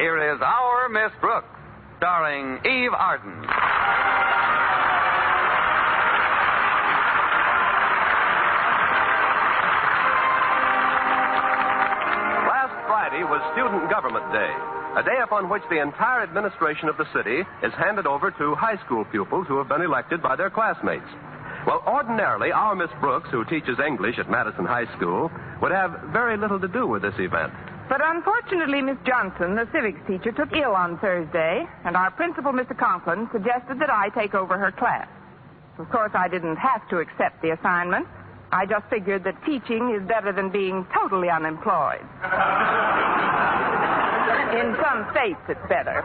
here is Our Miss Brooks, starring Eve Arden. Last Friday was Student Government Day, a day upon which the entire administration of the city is handed over to high school pupils who have been elected by their classmates. Well, ordinarily, our Miss Brooks, who teaches English at Madison High School, would have very little to do with this event. But unfortunately, Miss Johnson, the civics teacher, took ill on Thursday, and our principal, Mr. Conklin, suggested that I take over her class. Of course, I didn't have to accept the assignment. I just figured that teaching is better than being totally unemployed. In some states, it's better.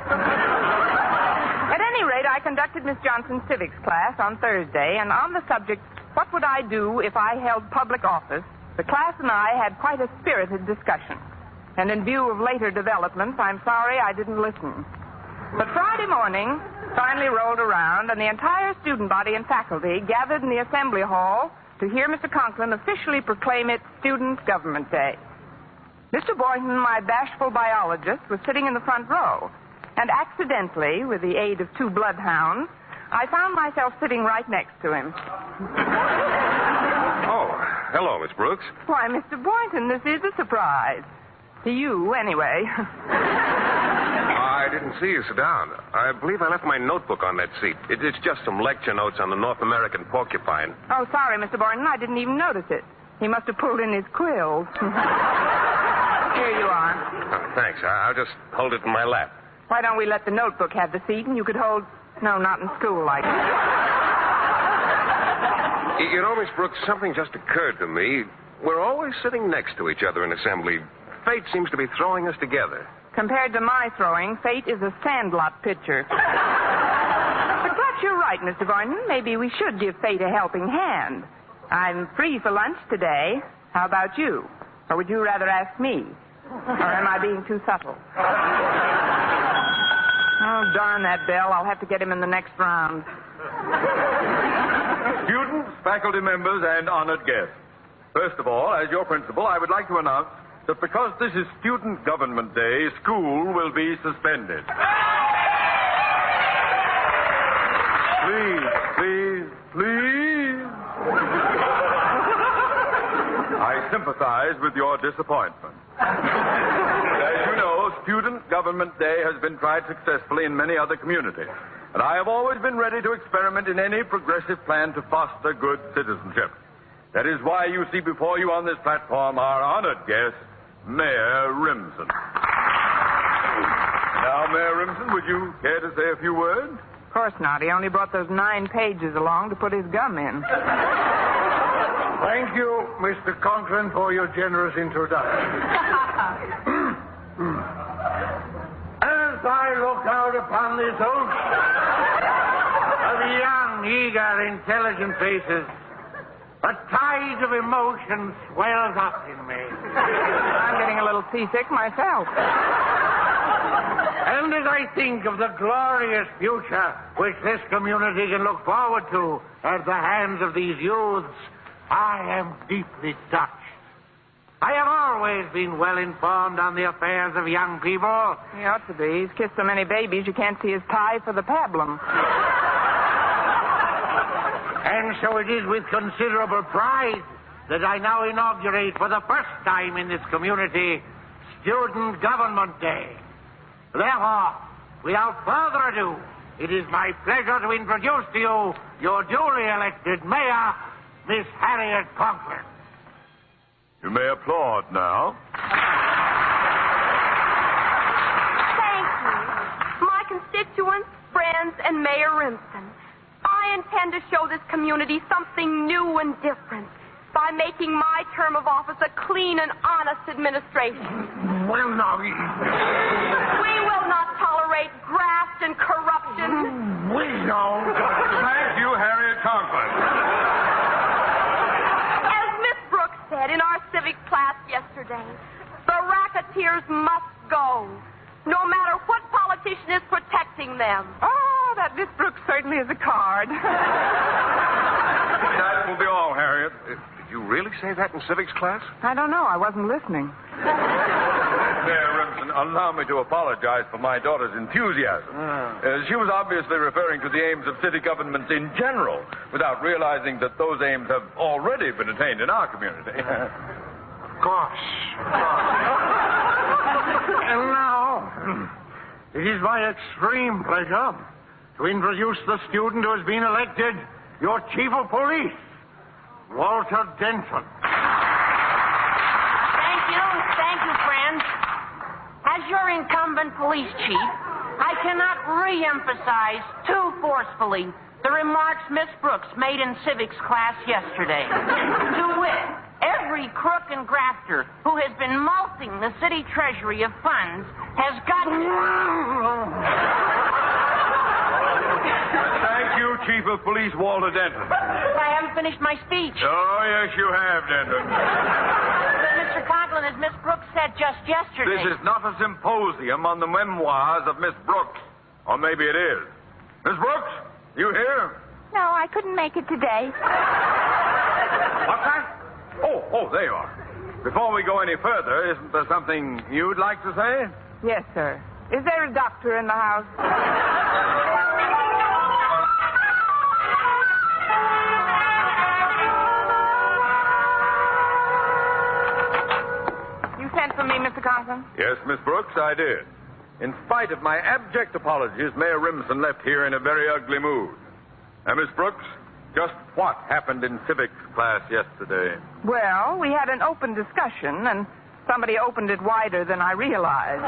At any rate, I conducted Miss Johnson's civics class on Thursday, and on the subject, what would I do if I held public office, the class and I had quite a spirited discussion. And in view of later developments, I'm sorry I didn't listen. But Friday morning finally rolled around, and the entire student body and faculty gathered in the assembly hall to hear Mr. Conklin officially proclaim it Student Government Day. Mr. Boynton, my bashful biologist, was sitting in the front row. And accidentally, with the aid of two bloodhounds, I found myself sitting right next to him. Oh, hello, Miss Brooks. Why, Mr. Boynton, this is a surprise. To you, anyway. I didn't see you sit down. I believe I left my notebook on that seat. It's just some lecture notes on the North American porcupine. Oh, sorry, Mr. Boynton. I didn't even notice it. He must have pulled in his quills. Here you are. Oh, thanks. I'll just hold it in my lap. Why don't we let the notebook have the seat and you could hold... No, not in school like that. You know, Miss Brooks, something just occurred to me. We're always sitting next to each other in assembly. Fate seems to be throwing us together. Compared to my throwing, fate is a sandlot pitcher. But perhaps you're right, Mr. Boynton. Maybe we should give fate a helping hand. I'm free for lunch today. How about you? Or would you rather ask me? Or am I being too subtle? Oh, darn that bell. I'll have to get him in the next round. Students, faculty members, and honored guests. First of all, as your principal, I would like to announce that because this is Student Government Day, school will be suspended. Please, please, please. I sympathize with your disappointment. As you know, Student Government Day has been tried successfully in many other communities. And I have always been ready to experiment in any progressive plan to foster good citizenship. That is why you see before you on this platform our honored guest, Mayor Remsen. Now, Mayor Remsen, would you care to say a few words? Of course not. He only brought those 9 pages along to put his gum in. Thank you, Mr. Conklin, for your generous introduction. As I look out upon this ocean of young, eager, intelligent faces, a tide of emotion swells up in me. I'm getting a little seasick myself. And as I think of the glorious future which this community can look forward to at the hands of these youths, I am deeply touched. I have always been well informed on the affairs of young people. He ought to be. He's kissed so many babies you can't see his tie for the pablum. And so it is with considerable pride that I now inaugurate for the first time in this community Student Government Day. Therefore, without further ado, it is my pleasure to introduce to you your duly elected mayor, Miss Harriet Conklin. You may applaud now. Thank you. My constituents, friends, and Mayor Remsen, I intend to show this community something new and different by making my term of office a clean and honest administration. Well, now... We will not tolerate graft and corruption. We know. Thank you, Harriet Conklin. As Miss Brooks said in our civics class yesterday, the racketeers must go, no matter what politician is protecting them. Oh, that Miss Brooks certainly is a card. That will be all, Harriet. Did you really say that in civics class? I don't know. I wasn't listening. Mayor Remsen, allow me to apologize for my daughter's enthusiasm. She was obviously referring to the aims of city governments in general, without realizing that those aims have already been attained in our community. Gosh. And now, it is my extreme pleasure to introduce the student who has been elected your chief of police, Walter Denton. Thank you, friends. As your incumbent police chief, I cannot re-emphasize too forcefully the remarks Miss Brooks made in civics class yesterday. To wit, every crook and grafter who has been mulcting the city treasury of funds has got... Thank you, Chief of Police Walter Denton. I haven't finished my speech. Oh, yes, you have, Denton. But, Mr. Conklin, as Miss Brooks said just yesterday... This is not a symposium on the memoirs of Miss Brooks. Or maybe it is. Miss Brooks, you here? No, I couldn't make it today. What's that? Oh, there you are. Before we go any further, isn't there something you'd like to say? Yes, sir. Is there a doctor in the house? You sent for me, Mr. Conklin? Yes, Miss Brooks, I did. In spite of my abject apologies, Mayor Remsen left here in a very ugly mood. Now, Miss Brooks, just what happened in civics class yesterday? Well, we had an open discussion, and somebody opened it wider than I realized.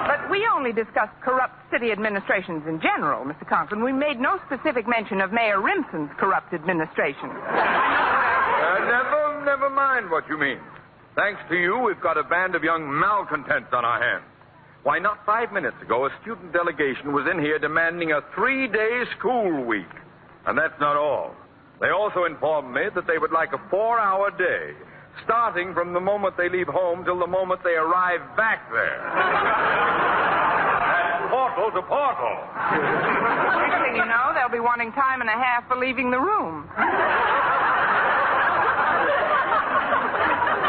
But we only discussed corrupt city administrations in general, Mr. Conklin. We made no specific mention of Mayor Remsen's corrupt administration. Never mind what you mean. Thanks to you, we've got a band of young malcontents on our hands. Why, not 5 minutes ago, a student delegation was in here demanding a 3-day school week. And that's not all. They also informed me that they would like a 4-hour day, starting from the moment they leave home till the moment they arrive back there. That's portal to portal. Next thing you know, they'll be wanting time and a half for leaving the room.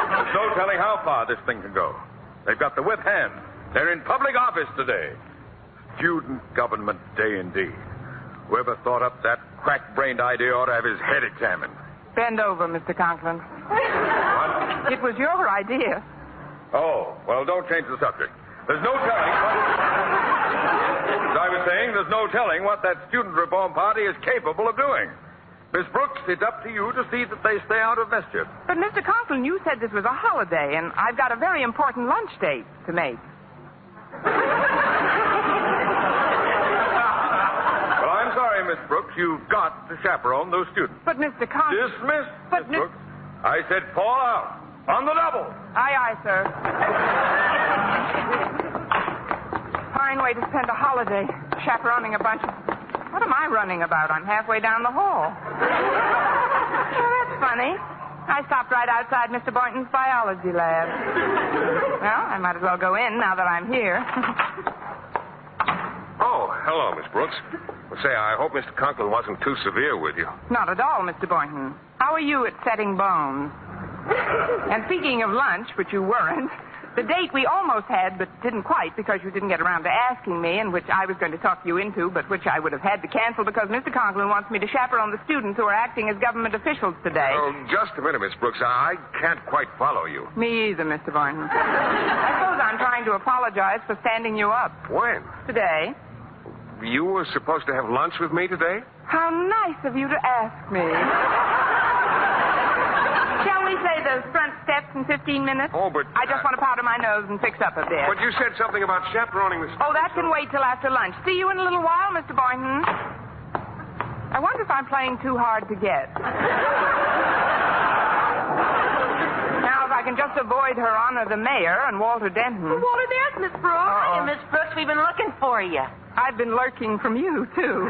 There's no telling how far this thing can go. They've got the whip hand. They're in public office today. Student Government Day indeed. Whoever thought up that crack-brained idea ought to have his head examined. Bend over, Mr. Conklin. What? It was your idea. Oh, well, don't change the subject. There's no telling. As I was saying, there's no telling what that student reform party is capable of doing. Miss Brooks, it's up to you to see that they stay out of mischief. But, Mr. Conklin, you said this was a holiday, and I've got a very important lunch date to make. Well, I'm sorry, Miss Brooks. You've got to chaperone those students. But, Mr. Conklin... Dismissed, But, Miss Brooks. I said fall out. On the double. Aye, aye, sir. Fine way to spend a holiday, chaperoning a bunch of... What am I running about? I'm halfway down the hall. Oh, that's funny. I stopped right outside Mr. Boynton's biology lab. Well, I might as well go in now that I'm here. Oh, hello, Miss Brooks. Well, say, I hope Mr. Conklin wasn't too severe with you. Not at all, Mr. Boynton. How are you at setting bones? And speaking of lunch, which you weren't, the date we almost had, but didn't quite because you didn't get around to asking me, and which I was going to talk you into, but which I would have had to cancel because Mr. Conklin wants me to chaperone the students who are acting as government officials today. Oh, just a minute, Miss Brooks. I can't quite follow you. Me either, Mr. Boynton. I suppose I'm trying to apologize for standing you up. When? Today. You were supposed to have lunch with me today? How nice of you to ask me. Shall we say those front steps in 15 minutes? Oh, but... I just want to powder my nose and fix up a bit. But you said something about chaperoning the... Oh, that can wait till after lunch. See you in a little while, Mr. Boynton. I wonder if I'm playing too hard to get. Now, if I can just avoid Her Honor the Mayor and Walter Denton. Oh, Walter, there's Miss Brooks. Hiya, Miss Brooks. We've been looking for you. I've been lurking from you, too.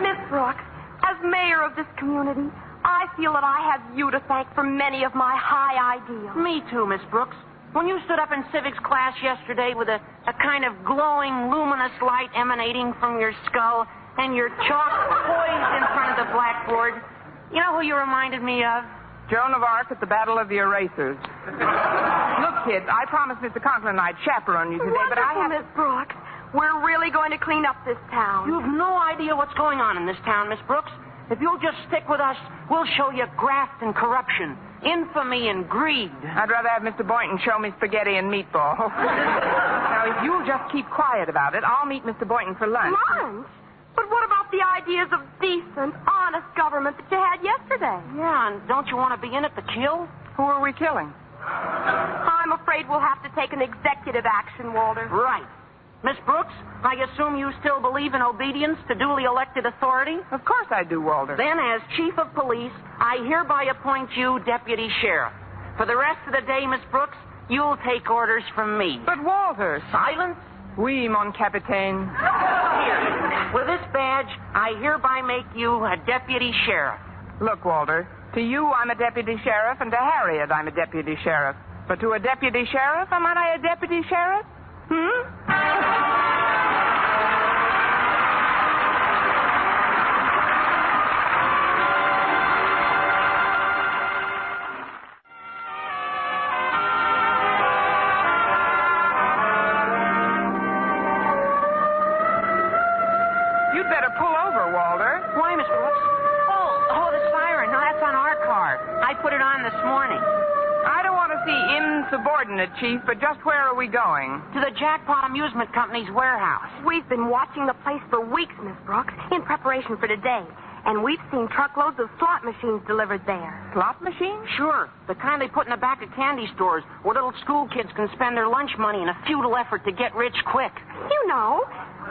Miss Brooks, as mayor of this community, I feel that I have you to thank for many of my high ideals. Me too, Miss Brooks. When you stood up in civics class yesterday with a kind of glowing, luminous light emanating from your skull and your chalk poised in front of the blackboard, you know who you reminded me of? Joan of Arc at the Battle of the Erasers. Look Kit. I promised Mr. Conklin I'd chaperone you today, but I have... Miss Brooks. We're really going to clean up this town. You've no idea what's going on in this town, Miss Brooks. If you'll just stick with us, we'll show you graft and corruption, infamy and greed. I'd rather have Mr. Boynton show me spaghetti and meatballs. Now, if you'll just keep quiet about it, I'll meet Mr. Boynton for lunch. Lunch? But what about the ideas of decent, honest government that you had yesterday? Yeah, and don't you want to be in it to kill? Who are we killing? I'm afraid we'll have to take an executive action, Walter. Right. Miss Brooks, I assume you still believe in obedience to duly elected authority? Of course I do, Walter. Then, as chief of police, I hereby appoint you deputy sheriff. For the rest of the day, Miss Brooks, you'll take orders from me. But, Walter... Silence? Oui, mon capitaine. Here, with this badge, I hereby make you a deputy sheriff. Look, Walter, to you I'm a deputy sheriff, and to Harriet I'm a deputy sheriff. But to a deputy sheriff, am I a deputy sheriff? You'd better pull over, Walter. Why, Miss Brooks? Oh, the siren. No, that's on our car. I put it on this morning. I don't want to see insubordinate, Chief, but just where are we going? To the Jackpot Amusement Company's warehouse. We've been watching the place for weeks, Miss Brooks, in preparation for today. And we've seen truckloads of slot machines delivered there. Slot machines? Sure. The kind they put in the back of candy stores where little school kids can spend their lunch money in a futile effort to get rich quick. You know,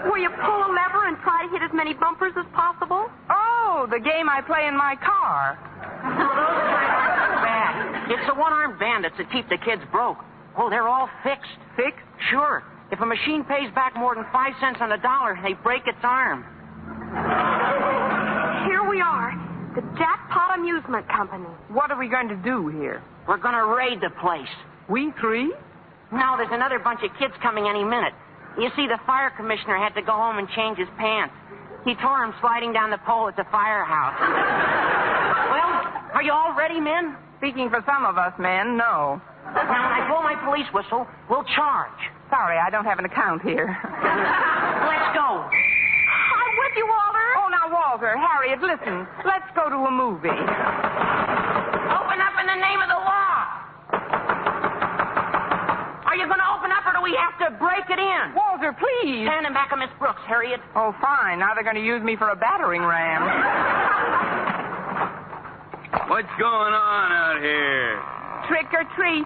where you pull a lever and try to hit as many bumpers as possible. Oh, the game I play in my car. Bad. It's the one-armed bandits that keep the kids broke. Oh, they're all fixed. Fixed? Sure. If a machine pays back more than 5 cents on the dollar, they break its arm. Here we are, the Jackpot Amusement Company. What are we going to do here? We're going to raid the place. We three? No, there's another bunch of kids coming any minute. You see, the fire commissioner had to go home and change his pants. He tore him sliding down the pole at the firehouse. Well, are you all ready, men? Speaking for some of us men, no. Now, when I blow my police whistle, we'll charge. Sorry, I don't have an account here. Let's go. I'm with you, Walter. Oh, now, Walter, Harriet, listen. Let's go to a movie. Open up in the name of the law. Are you going to open up, or do we have to break it in? Walter, please. Stand in back of Miss Brooks, Harriet. Oh, fine. Now they're going to use me for a battering ram. What's going on out here? Trick or treat.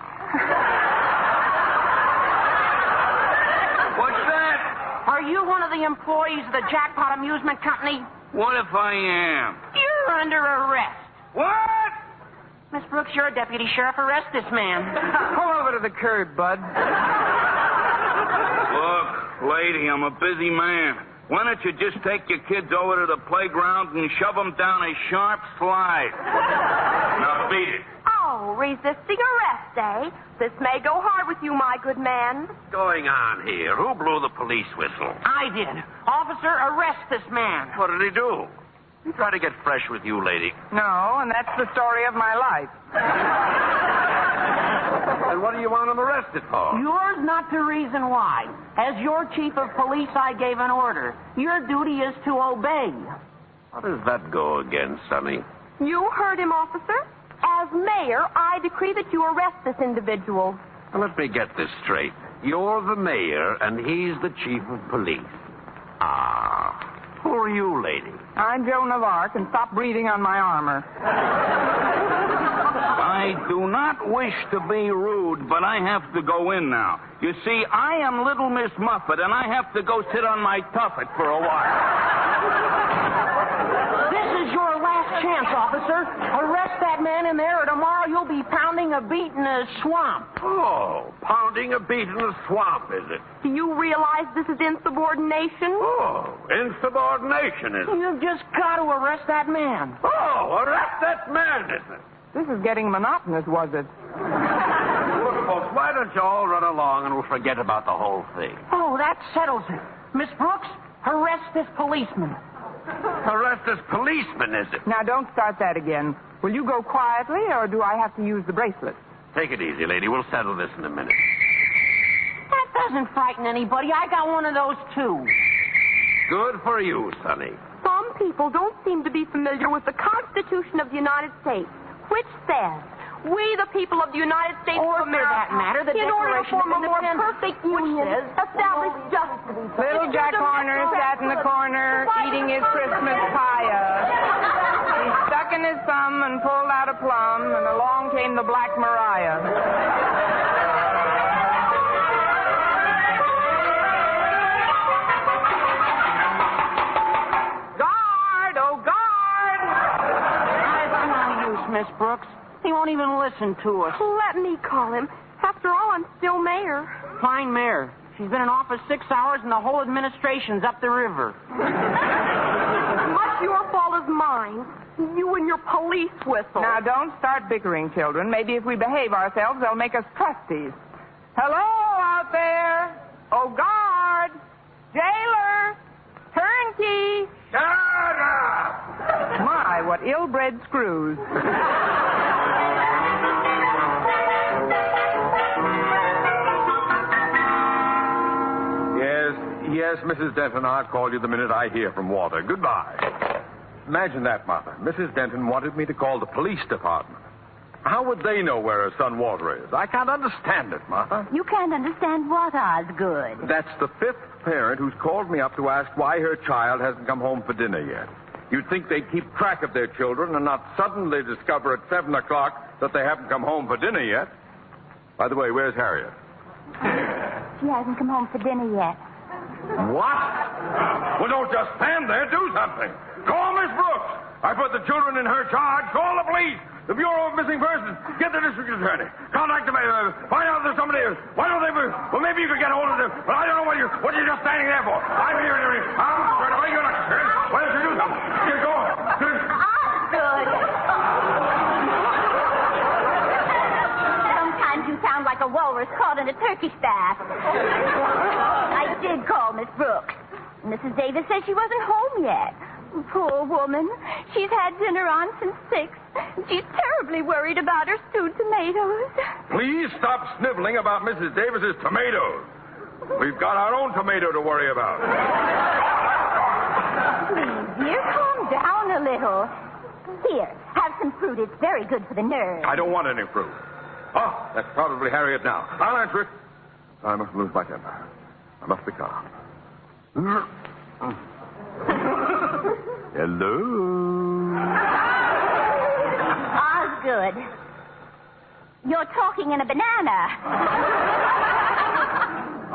What's that? Are you one of the employees of the Jackpot Amusement Company? What if I am? You're under arrest. What? Miss Brooks, you're a deputy sheriff. Arrest this man. Pull over to the curb, bud. Look, lady, I'm a busy man. Why don't you just take your kids over to the playground and shove them down a sharp slide? Now beat it. Oh, resisting arrest, eh? This may go hard with you, my good man. What's going on here? Who blew the police whistle? I did. Officer, arrest this man. What did he do? He tried to get fresh with you, lady. No, and that's the story of my life. And what do you want him arrested for? Yours not to reason why. As your chief of police, I gave an order. Your duty is to obey. How does that go again, Sonny? You heard him, officer. As mayor, I decree that you arrest this individual. Now, let me get this straight. You're the mayor, and he's the chief of police. Ah. Who are you, lady? I'm Joan of Arc, and stop breathing on my armor. I do not wish to be rude, but I have to go in now. You see, I am Little Miss Muffet, and I have to go sit on my tuffet for a while. This is your last chance, officer. Arrest that man in there, or tomorrow you'll be pounding a beat in a swamp. Oh, pounding a beat in the swamp, is it? Do you realize this is insubordination? Oh, insubordination, is it? You've just got to arrest that man. Oh, arrest that man, is it? This is getting monotonous, was it? Look, folks, why don't you all run along and we'll forget about the whole thing? Oh, that settles it. Miss Brooks, arrest this policeman. Arrest this policeman, is it? Now, don't start that again. Will you go quietly, or do I have to use the bracelet? Take it easy, lady. We'll settle this in a minute. That doesn't frighten anybody. I got one of those, too. Good for you, Sonny. Some people don't seem to be familiar with the Constitution of the United States, which says, we, the people of the United States Or, of for America, that matter, the in order to Declaration form of a more Independence, perfect union, establish justice. Little Jack Horner sat in the corner eating his Christmas pie. He stuck in his thumb and pulled out a plum, and along came the Black Mariah. Guard! Oh, guard! I've no use, Miss Brooks. He won't even listen to us. Let me call him. After all, I'm still mayor. Fine mayor. She's been in office 6 hours and the whole administration's up the river. Much your fault as mine. You and your police whistle. Now, don't start bickering, children. Maybe if we behave ourselves, they'll make us trustees. Hello out there. Oh, guard. Jailer. Turnkey. Shut up! My, what ill-bred screws. Yes, Mrs. Denton, I'll call you the minute I hear from Walter. Goodbye. Imagine that, Martha. Mrs. Denton wanted me to call the police department. How would they know where her son Walter is? I can't understand it, Martha. You can't understand what, Osgood? That's the 5th parent who's called me up to ask why her child hasn't come home for dinner yet. You'd think they'd keep track of their children and not suddenly discover at 7 o'clock that they haven't come home for dinner yet. By the way, where's Harriet? She hasn't come home for dinner yet. What? Well, don't just stand there. Do something. Call Miss Brooks. I put the children in her charge. Call the police. The Bureau of Missing Persons. Get the district attorney. Contact the mayor. Find out if there's somebody else. Why don't they... Well, maybe you could get a hold of them. But I don't know what you're just standing there for. I'm here. I'm straight away. You're not scared. Why don't you do something? Here, go on. Osgood! Sometimes you sound like a walrus caught in a turkey staff. I did call Miss Brooks. Mrs. Davis says she wasn't home yet. Poor woman. She's had dinner on since 6. She's terribly worried about her stewed tomatoes. Please stop sniveling about Mrs. Davis's tomatoes. We've got our own tomato to worry about. Please, dear, calm down a little. Here, have some fruit. It's very good for the nerves. I don't want any fruit. Oh, that's probably Harriet now. I'll answer it. I must lose my temper. I must be calm. Hello? Osgood, you're talking in a banana.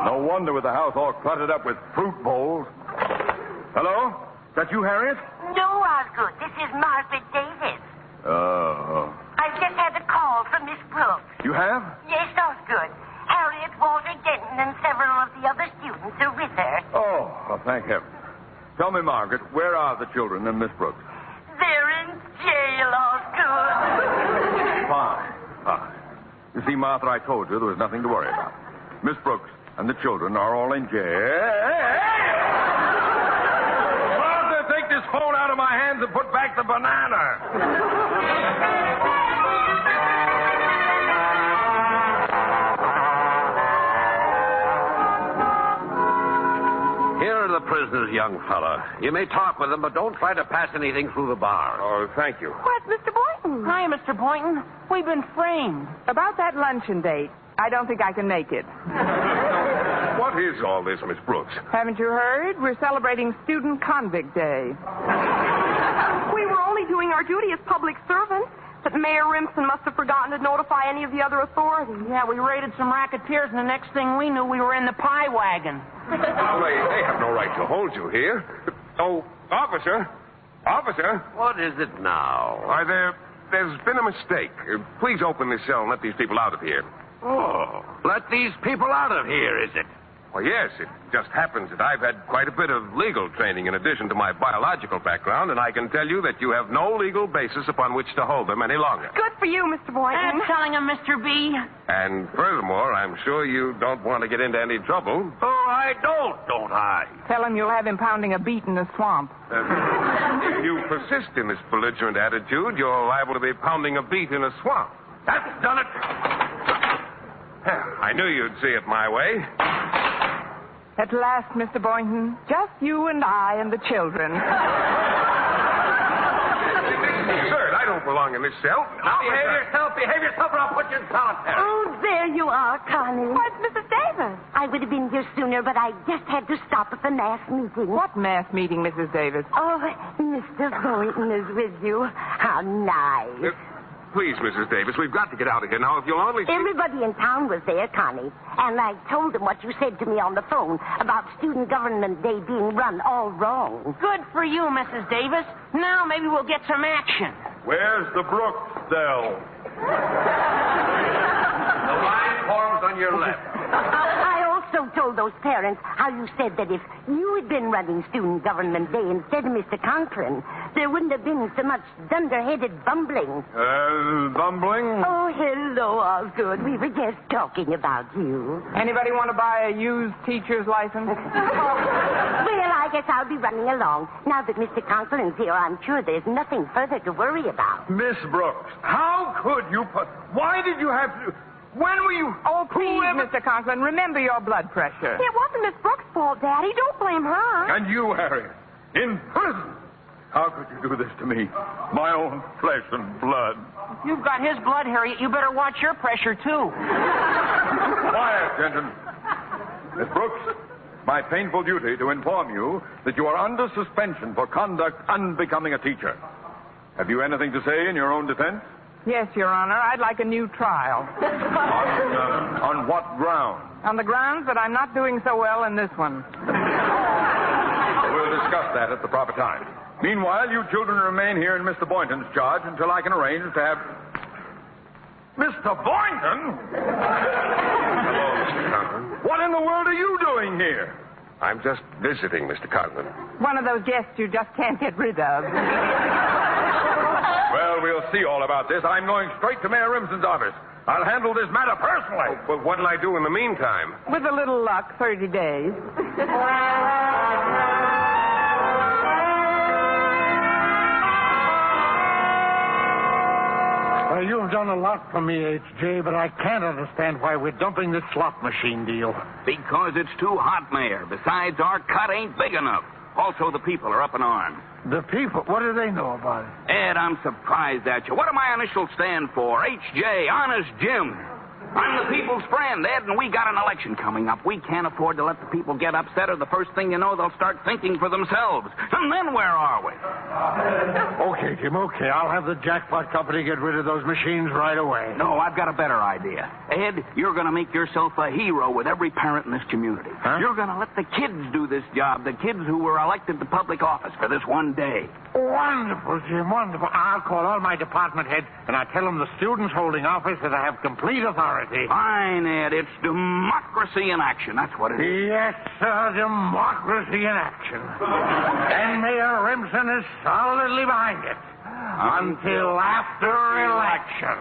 No wonder with the house all cluttered up with fruit bowls. Hello? Is that you, Harriet? No, Osgood. This is Margaret Davis. Oh. I've just had a call from Miss Brooks. You have? Yes, Osgood. Harriet, Walter Denton, and several of the other students are with her. Oh, well, thank heaven. Tell me, Margaret, where are the children and Miss Brooks? They're in jail, Osgood. Fine. You see, Martha, I told you there was nothing to worry about. Miss Brooks and the children are all in jail. Martha, take this phone out of my hands and put back the banana. Here are the prisoners, young fella. You may talk with them, but don't try to pass anything through the bars. Oh, thank you. Where's Mr. Boynton? Hi, Mr. Boynton. We've been framed. About that luncheon date, I don't think I can make it. What is all this, Miss Brooks? Haven't you heard? We're celebrating Student Convict Day. We were only doing our duty as public servants, but Mayor Remsen must have forgotten to notify any of the other authorities. Yeah, we raided some racketeers, and the next thing we knew, we were in the pie wagon. They have no right to hold you here. Oh, officer. Officer. What is it now? There's been a mistake. Please open this cell and let these people out of here. Oh, let these people out of here, is it? Well, yes, it just happens that I've had quite a bit of legal training in addition to my biological background, and I can tell you that you have no legal basis upon which to hold them any longer. Good for you, Mr. Boynton. That's telling him, Mr. B. And furthermore, I'm sure you don't want to get into any trouble. Oh, I don't I? Tell him you'll have him pounding a beet in the swamp. If you persist in this belligerent attitude, you're liable to be pounding a beet in a swamp. That's done it. I knew you'd see it my way. At last, Mr. Boynton, just you and I and the children. Absurd. I don't belong in this cell. Now behave yourself, or I'll put you in solitary. Oh, there you are, Connie. Why, it's Mrs. Davis. I would have been here sooner, but I just had to stop at the mass meeting. What mass meeting, Mrs. Davis? Oh, Mr. Boynton is with you. How nice. Please, Mrs. Davis, we've got to get out of here now. If you'll only... Everybody in town was there, Connie. And I told them what you said to me on the phone about Student Government Day being run all wrong. Good for you, Mrs. Davis. Now maybe we'll get some action. Where's the Brooks cell? The line forms on your left. I also told those parents how you said that if you had been running Student Government Day instead of Mr. Conklin, there wouldn't have been so much dunderheaded bumbling. Bumbling? Oh, hello, Osgood. We were just talking about you. Anybody want to buy a used teacher's license? Well, I guess I'll be running along. Now that Mr. Conklin's here, I'm sure there's nothing further to worry about. Miss Brooks, how could you put... Why did you have to... When were you... Oh, please, Mr. Conklin, remember your blood pressure. It wasn't Miss Brooks' fault, Daddy. Don't blame her. And you, Harry, in prison. How could you do this to me? My own flesh and blood. If you've got his blood, Harriet, you better watch your pressure, too. Quiet, gentlemen. Miss Brooks, my painful duty to inform you that you are under suspension for conduct unbecoming a teacher. Have you anything to say in your own defense? Yes, Your Honor, I'd like a new trial. On what ground? On the grounds that I'm not doing so well in this one. We'll discuss that at the proper time. Meanwhile, you children remain here in Mr. Boynton's charge until I can arrange to have... Mr. Boynton? Hello, Mr. Conklin. What in the world are you doing here? I'm just visiting, Mr. Conklin. One of those guests you just can't get rid of. Well, we'll see all about this. I'm going straight to Mayor Remsen's office. I'll handle this matter personally. But what'll I do in the meantime? With a little luck, 30 days. Well, you've done a lot for me, H.J., but I can't understand why we're dumping this slot machine deal. Because it's too hot, Mayor. Besides, our cut ain't big enough. Also, the people are up in arms. The people, what do they know about it? Ed, I'm surprised at you. What do my initials stand for? H.J., Honest Jim. I'm the people's friend, Ed, and we got an election coming up. We can't afford to let the people get upset, or the first thing you know, they'll start thinking for themselves. And then where are we? Okay, Jim, okay. I'll have the jackpot company get rid of those machines right away. No, I've got a better idea. Ed, you're going to make yourself a hero with every parent in this community. Huh? You're going to let the kids do this job, the kids who were elected to public office for this one day. Wonderful, Jim, wonderful. I'll call all my department heads, and I'll tell them the students holding office that I have complete authority. Fine, Ed. It's democracy in action. That's what it is. Yes, sir, democracy in action. And Mayor Remsen is solidly behind it. Until after election.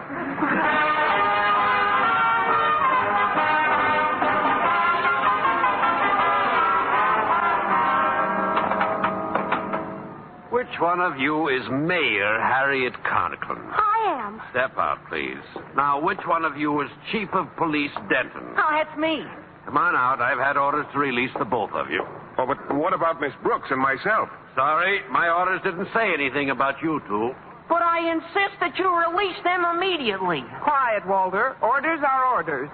Which one of you is Mayor Harriet Conklin? I am. Step out, please. Now, which one of you is Chief of Police Denton? Oh, that's me. Come on out. I've had orders to release the both of you. Oh, but what about Miss Brooks and myself? Sorry, my orders didn't say anything about you two. But I insist that you release them immediately. Quiet, Walter. Orders are orders.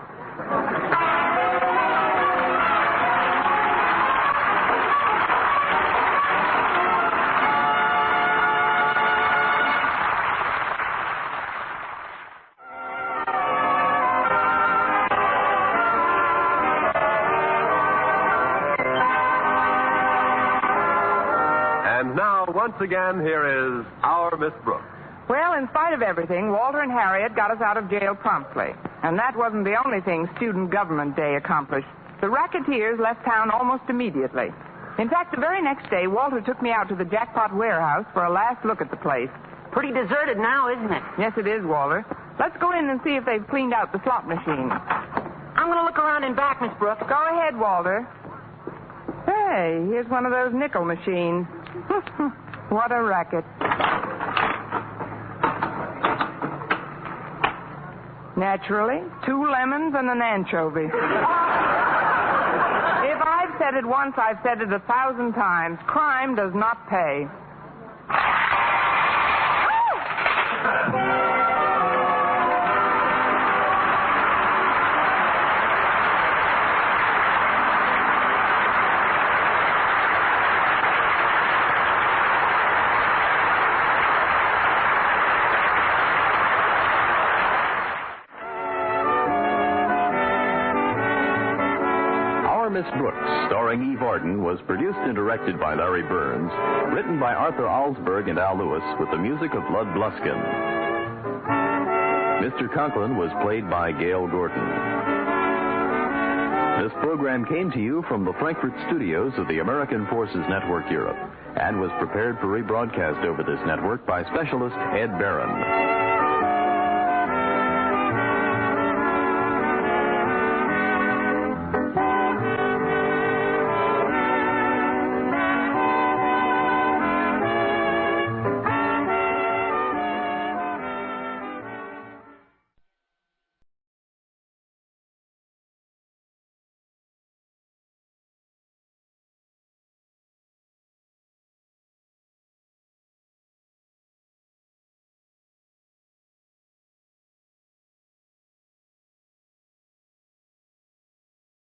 And now, once again, here is our Miss Brooks. Well, in spite of everything, Walter and Harriet got us out of jail promptly. And that wasn't the only thing Student Government Day accomplished. The racketeers left town almost immediately. In fact, the very next day, Walter took me out to the jackpot warehouse for a last look at the place. Pretty deserted now, isn't it? Yes, it is, Walter. Let's go in and see if they've cleaned out the slot machine. I'm going to look around in back, Miss Brooks. Go ahead, Walter. Hey, here's one of those nickel machines. What a racket. Naturally, 2 lemons and an anchovy. If I've said it once, I've said it 1,000 times. Crime does not pay. Miss Brooks, starring Eve Arden, was produced and directed by Larry Burns, written by Arthur Alsberg and Al Lewis, with the music of Lud Bluskin. Mr. Conklin was played by Gail Gordon. This program came to you from the Frankfurt studios of the American Forces Network Europe and was prepared for rebroadcast over this network by specialist Ed Barron.